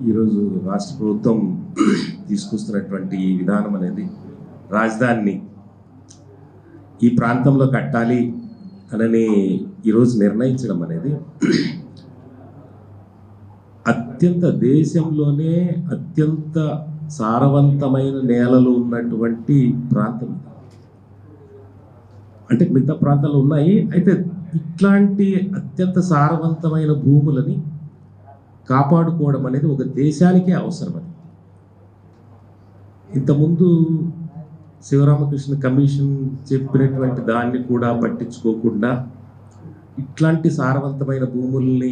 ఈరోజు రాష్ట్ర ప్రభుత్వం తీసుకొస్తున్నటువంటి ఈ విధానం అనేది రాజధానిని ఈ ప్రాంతంలో కట్టాలి అని ఈరోజు నిర్ణయించడం అనేది అత్యంత దేశంలోనే అత్యంత సారవంతమైన నేలలు ఉన్నటువంటి ప్రాంతం. అంటే మిగతా ప్రాంతాలు ఉన్నాయి, అయితే ఇట్లాంటి అత్యంత సారవంతమైన భూములని కాపాడుకోవడం అనేది ఒక దేశానికే అవసరం. అది ఇంతకుముందు శివరామకృష్ణ కమిషన్ చెప్పినటువంటి దాన్ని కూడా పట్టించుకోకుండా ఇట్లాంటి సారవంతమైన భూముల్ని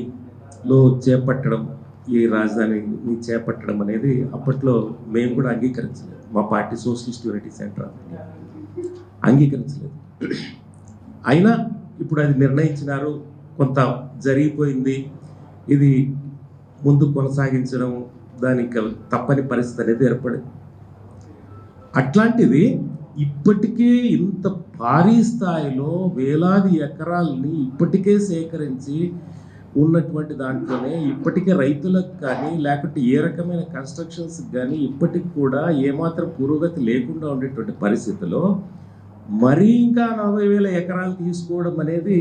చేపట్టడం, ఈ రాజధానిని చేపట్టడం అనేది అప్పట్లో మేము కూడా అంగీకరించలేదు. మా పార్టీ సోషలిస్ట్ యూనిటీ సెంటర్ అంగీకరించలేదు. అయినా ఇప్పుడు అది నిర్ణయించినారు, కొంత జరిగిపోయింది, ఇది ముందు కొనసాగించడం దానికి తప్పని పరిస్థితి అనేది ఏర్పడింది. అట్లాంటిది ఇప్పటికే ఇంత భారీ స్థాయిలో వేలాది ఎకరాలని ఇప్పటికే సేకరించి ఉన్నటువంటి దాంట్లోనే ఇప్పటికే రైతులకు కానీ లేకపోతే ఏ రకమైన కన్స్ట్రక్షన్స్కి కానీ ఇప్పటికి కూడా ఏమాత్రం పురోగతి లేకుండా ఉండేటువంటి పరిస్థితిలో మరీ ఇంకా 40,000 ఎకరాలు తీసుకోవడం అనేది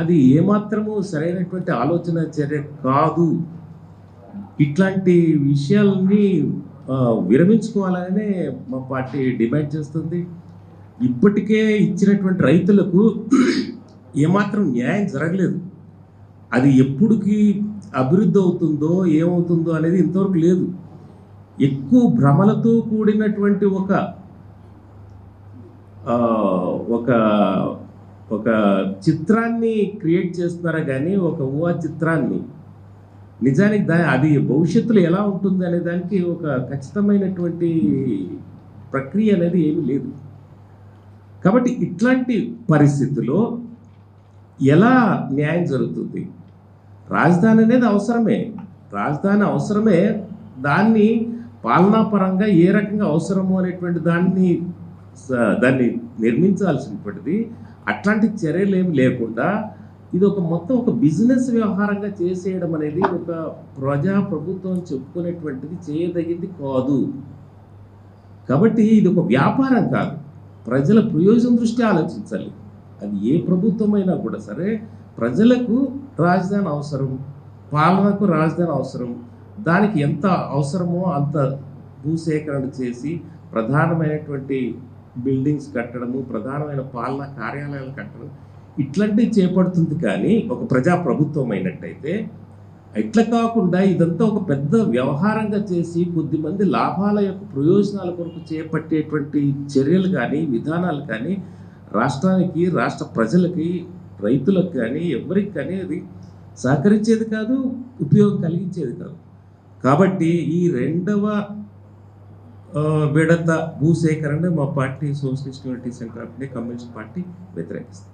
అది ఏమాత్రము సరైనటువంటి ఆలోచన చర్య కాదు. ఇట్లాంటి విషయాలని విరమించుకోవాలనే మా పార్టీ డిమాండ్ చేస్తుంది. ఇప్పటికే ఇచ్చినటువంటి రైతులకు ఏమాత్రం న్యాయం జరగలేదు. అది ఎప్పుడుకి అభివృద్ధి అవుతుందో ఏమవుతుందో అనేది ఇంతవరకు లేదు. ఎక్కువ భ్రమలతో కూడినటువంటి ఒక ఒక ఒక చిత్రాన్ని క్రియేట్ చేస్తున్నారా కానీ ఒక ఊహా చిత్రాన్ని నిజానికి అది భవిష్యత్తులో ఎలా ఉంటుంది అనే దానికి ఒక ఖచ్చితమైనటువంటి ప్రక్రియ అనేది ఏమీ లేదు. కాబట్టి ఇట్లాంటి పరిస్థితుల్లో ఎలా న్యాయం జరుగుతుంది? రాజధాని అనేది రాజధాని అవసరమే. దాన్ని పాలనాపరంగా ఏ రకంగా అవసరము అనేటువంటి దాన్ని నిర్మించాల్సినటువంటిది. అట్లాంటి చర్యలు ఏమి లేకుండా ఇది ఒక బిజినెస్ వ్యవహారంగా చేసేయడం అనేది ఒక ప్రభుత్వం చెప్పుకునేటువంటిది చేయదగింది కాదు. కాబట్టి ఇది ఒక వ్యాపారం కాదు, ప్రజల ప్రయోజనం దృష్టి ఆలోచించాలి. అది ఏ ప్రభుత్వమైనా కూడా సరే, ప్రజలకు రాజధాని అవసరం, పాలనకు రాజధాని అవసరం. దానికి ఎంత అవసరమో అంత భూసేకరణ చేసి ప్రధానమైనటువంటి బిల్డింగ్స్ కట్టడము, ప్రధానమైన పాలనా కార్యాలయాలు కట్టడం ఇట్లాంటివి చేపడుతుంది. కానీ ఒక ప్రభుత్వం అయినట్టయితే ఇట్లా కాకుండా ఇదంతా ఒక పెద్ద వ్యవహారంగా చేసి కొద్దిమంది లాభాల యొక్క ప్రయోజనాల కొరకు చేపట్టేటువంటి చర్యలు కానీ విధానాలు కానీ రాష్ట్రానికి, రాష్ట్ర ప్రజలకి, రైతులకు కానీ ఎవరికి కానీ అది సహకరించేది కాదు, ఉపయోగం కలిగించేది కాదు. కాబట్టి ఈ రెండవ విడత భూసేకరణ మా party socialist unity centre communist party వ్యతిరేకిస్తుంది.